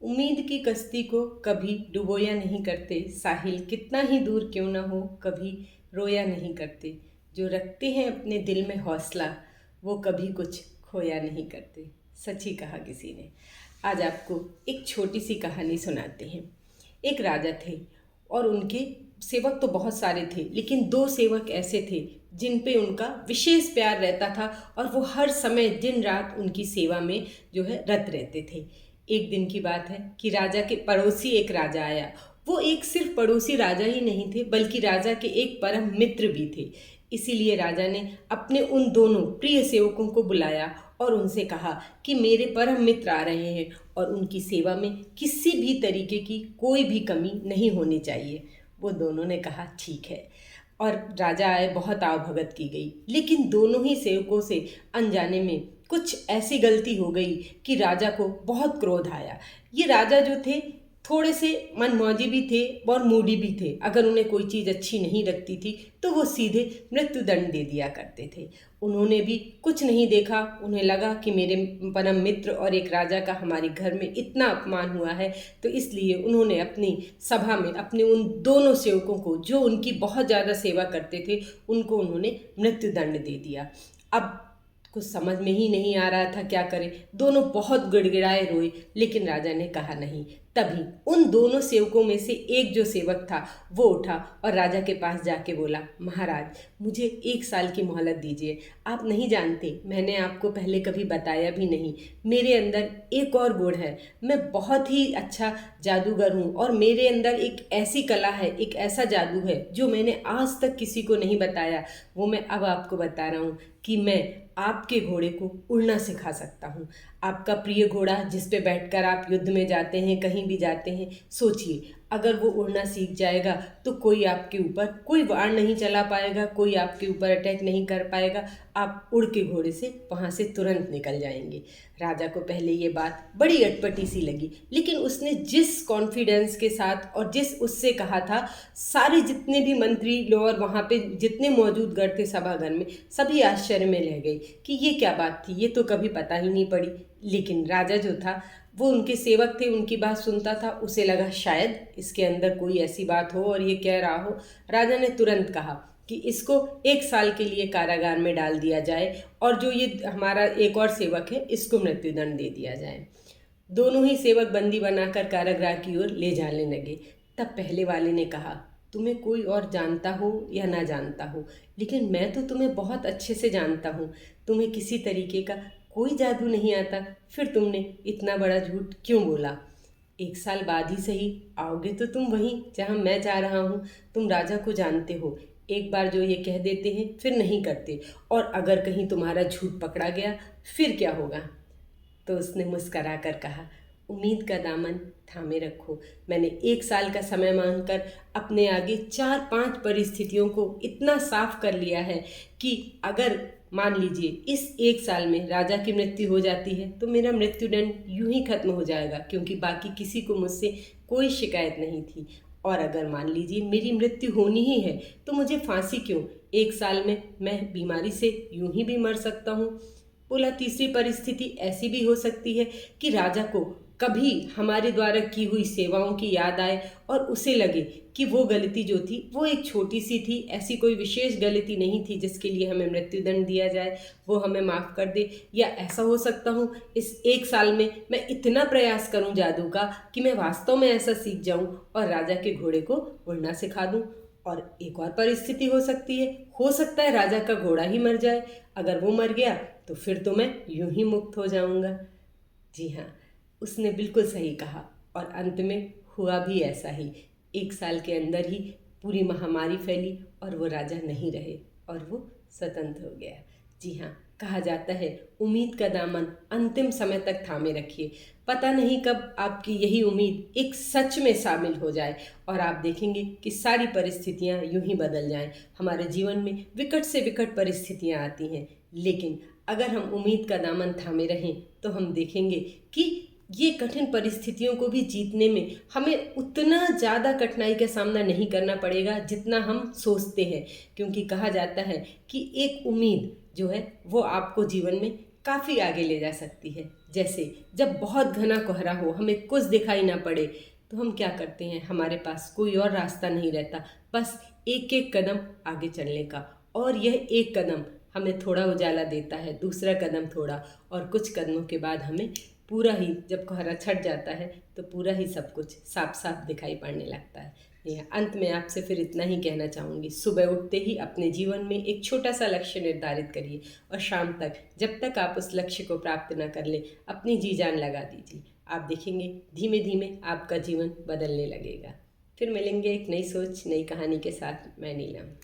उम्मीद की कश्ती को कभी डुबोया नहीं करते, साहिल कितना ही दूर क्यों ना हो कभी रोया नहीं करते। जो रखते हैं अपने दिल में हौसला, वो कभी कुछ खोया नहीं करते। सच ही कहा किसी ने। आज आपको एक छोटी सी कहानी सुनाते हैं। एक राजा थे और उनके सेवक तो बहुत सारे थे, लेकिन दो सेवक ऐसे थे जिन पे उनका विशेष प्यार रहता था और वो हर समय दिन रात उनकी सेवा में जो है रत रहते थे। एक दिन की बात है कि राजा के पड़ोसी एक राजा आया। वो एक सिर्फ पड़ोसी राजा ही नहीं थे, बल्कि राजा के एक परम मित्र भी थे। इसीलिए राजा ने अपने उन दोनों प्रिय सेवकों को बुलाया और उनसे कहा कि मेरे परम मित्र आ रहे हैं और उनकी सेवा में किसी भी तरीके की कोई भी कमी नहीं होनी चाहिए। वो दोनों ने कहा ठीक है। और राजा आए, बहुत आवभगत की गई, लेकिन दोनों ही सेवकों से अनजाने में कुछ ऐसी गलती हो गई कि राजा को बहुत क्रोध आया। ये राजा जो थे थोड़े से मनमौजी भी थे और मूडी भी थे। अगर उन्हें कोई चीज़ अच्छी नहीं लगती थी तो वो सीधे मृत्युदंड दे दिया करते थे। उन्होंने भी कुछ नहीं देखा। उन्हें लगा कि मेरे परम मित्र और एक राजा का हमारे घर में इतना अपमान हुआ है, तो इसलिए उन्होंने अपनी सभा में अपने उन दोनों सेवकों को, जो उनकी बहुत ज़्यादा सेवा करते थे, उनको उन्होंने मृत्युदंड दे दिया। अब कुछ समझ में ही नहीं आ रहा था क्या करें। दोनों बहुत गिड़गिड़ाए, रोए, लेकिन राजा ने कहा नहीं। तभी उन दोनों सेवकों में से एक जो सेवक था वो उठा और राजा के पास जाके बोला, महाराज मुझे 1 साल की मोहलत दीजिए। आप नहीं जानते, मैंने आपको पहले कभी बताया भी नहीं, मेरे अंदर एक और गुण है। मैं बहुत ही अच्छा जादूगर हूँ और मेरे अंदर एक ऐसी कला है, एक ऐसा जादू है जो मैंने आज तक किसी को नहीं बताया। वो मैं अब आपको बता रहा हूँ कि मैं आपके घोड़े को उड़ना सिखा सकता हूँ। आपका प्रिय घोड़ा जिस पे बैठकर आप युद्ध में जाते हैं, कहीं भी जाते हैं, सोचिए अगर वो उड़ना सीख जाएगा तो कोई आपके ऊपर कोई वार नहीं चला पाएगा, कोई आपके ऊपर अटैक नहीं कर पाएगा। आप उड़ के घोड़े से वहाँ से तुरंत निकल जाएंगे। राजा को पहले ये बात बड़ी अटपटी सी लगी, लेकिन उसने जिस कॉन्फिडेंस के साथ और जिस उससे कहा था, सारे जितने भी मंत्री लोग और वहाँ पे जितने मौजूद गण थे सभागार में, सभी आश्चर्य में रह गए कि ये क्या बात थी, ये तो कभी पता ही नहीं पड़ी। लेकिन राजा जो था वो उनके सेवक थे, उनकी बात सुनता था। उसे लगा शायद इसके अंदर कोई ऐसी बात हो और ये कह रहा हो। राजा ने तुरंत कहा कि इसको 1 साल के लिए कारागार में डाल दिया जाए और जो ये हमारा एक और सेवक है इसको मृत्युदंड दे दिया जाए। दोनों ही सेवक बंदी बनाकर कारागृह की ओर ले जाने लगे। तब पहले वाले ने कहा, तुम्हें कोई और जानता हो या ना जानता हो, लेकिन मैं तो तुम्हें बहुत अच्छे से जानता हूँ। तुम्हें किसी तरीके का कोई जादू नहीं आता, फिर तुमने इतना बड़ा झूठ क्यों बोला? 1 साल बाद ही सही आओगे तो तुम वहीं जहाँ मैं जा रहा हूँ। तुम राजा को जानते हो, एक बार जो ये कह देते हैं फिर नहीं करते, और अगर कहीं तुम्हारा झूठ पकड़ा गया फिर क्या होगा? तो उसने मुस्करा कर कहा, उम्मीद का दामन थामे रखो। मैंने 1 साल का समय मांगकर अपने आगे 4-5 परिस्थितियों को इतना साफ कर लिया है कि अगर मान लीजिए इस 1 साल में राजा की मृत्यु हो जाती है तो मेरा मृत्युदंड यूं ही खत्म हो जाएगा, क्योंकि बाकी किसी को मुझसे कोई शिकायत नहीं थी। और अगर मान लीजिए मेरी मृत्यु होनी ही है तो मुझे फांसी क्यों, 1 साल में मैं बीमारी से यूं ही भी मर सकता हूँ। बोला, तीसरी परिस्थिति ऐसी भी हो सकती है कि राजा को कभी हमारे द्वारा की हुई सेवाओं की याद आए और उसे लगे कि वो गलती जो थी वो एक छोटी सी थी, ऐसी कोई विशेष गलती नहीं थी जिसके लिए हमें मृत्युदंड दिया जाए, वो हमें माफ़ कर दे। या ऐसा हो सकता हूँ इस 1 साल में मैं इतना प्रयास करूँ जादू का कि मैं वास्तव में ऐसा सीख जाऊँ और राजा के घोड़े को उड़ना सिखा दूँ। और एक और परिस्थिति हो सकती है, हो सकता है राजा का घोड़ा ही मर जाए। अगर वो मर गया तो फिर तो मैं यूं ही मुक्त हो जाऊंगा। जी हाँ, उसने बिल्कुल सही कहा और अंत में हुआ भी ऐसा ही। 1 साल के अंदर ही पूरी महामारी फैली और वो राजा नहीं रहे और वो स्वतंत्र हो गया। जी हाँ, कहा जाता है उम्मीद का दामन अंतिम समय तक थामे रखिए। पता नहीं कब आपकी यही उम्मीद एक सच में शामिल हो जाए और आप देखेंगे कि सारी परिस्थितियाँ यूं ही बदल जाएं। हमारे जीवन में विकट से विकट परिस्थितियाँ आती हैं, लेकिन अगर हम उम्मीद का दामन थामे रहें तो हम देखेंगे कि ये कठिन परिस्थितियों को भी जीतने में हमें उतना ज़्यादा कठिनाई का सामना नहीं करना पड़ेगा जितना हम सोचते हैं। क्योंकि कहा जाता है कि एक उम्मीद जो है वो आपको जीवन में काफ़ी आगे ले जा सकती है। जैसे जब बहुत घना कोहरा हो, हमें कुछ दिखाई ना पड़े, तो हम क्या करते हैं, हमारे पास कोई और रास्ता नहीं रहता, बस एक एक कदम आगे चलने का। और यह एक कदम हमें थोड़ा उजाला देता है, दूसरा कदम थोड़ा, और कुछ कदमों के बाद हमें पूरा ही, जब कोहरा छट जाता है तो पूरा ही सब कुछ साफ साफ दिखाई पड़ने लगता है। अंत में आपसे फिर इतना ही कहना चाहूँगी, सुबह उठते ही अपने जीवन में एक छोटा सा लक्ष्य निर्धारित करिए और शाम तक, जब तक आप उस लक्ष्य को प्राप्त न कर ले, अपनी जी जान लगा दीजिए। आप देखेंगे धीमे धीमे आपका जीवन बदलने लगेगा। फिर मिलेंगे एक नई सोच, नई कहानी के साथ। मैं नीलम।